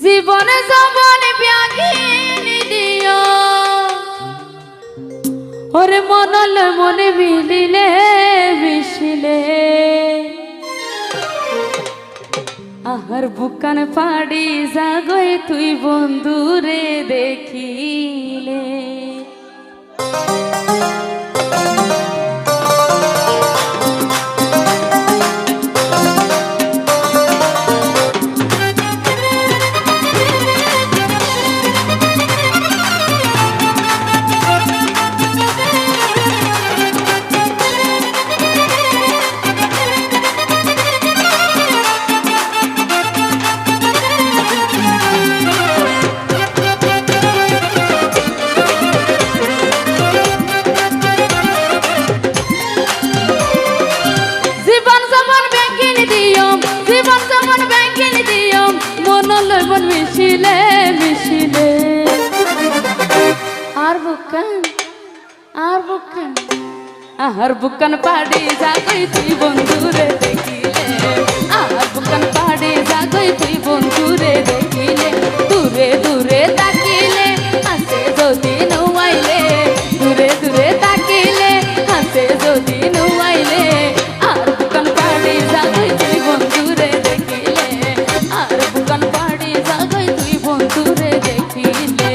জীবনে যখন ব্যাঘিনী দিও ওরে মনল মনে মিলিলে মিশিলে আহার বুকান পাড়ি জাগই তুই বন্ধুরে দেখিলে মিশিলে মিশিলে আর বুকান আর বুকান পাড়ি জাগই তুই বন্ধুরে দেখিলে আর বুকান পাড়ি জাগই তুই বন্ধুরে দেখিলে দূরে দূরে তাকিলে হাসে যদি নৌয়াইলে দূরে দূরে তাকিলে হাসে যদি নৌয়াইলে আর বুকান পাড়ি জাগই তুই বন্ধুরে দেখিলে আর বুকান পাড়ি জাগই তুই বন্ধুরে দেখিলে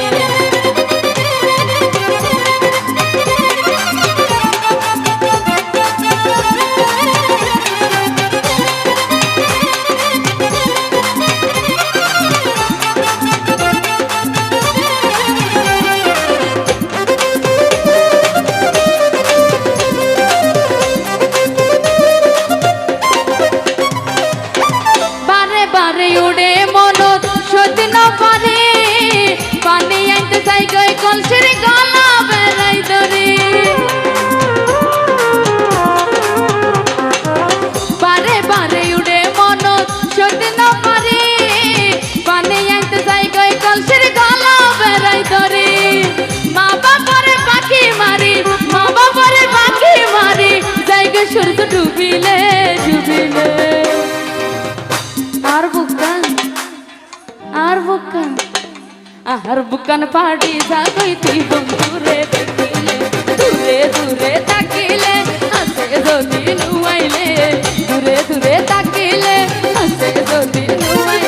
উড়ে মনত সত্যি না পারে পানি আনতে চাই গই কলসির গলা বেড়াই ধরে বারে বারে উড়ে মনত সত্যি না পারে পানি আনতে চাই গই কলসির গলা বেড়াই ধরে মা বাবারে পাখি মারি মা বাবারে পাখি মারি যাই গই সূর্য ডুবিলে ডুবিলে আর বুকান পাড়ি জাগই তুই বন্ধুরে দেখিলে দূরে দূরে তাকিলে হাসে যদি নুয়াইলে দূরে দূরে তাকিলে হাসে যদি নুয়াইলে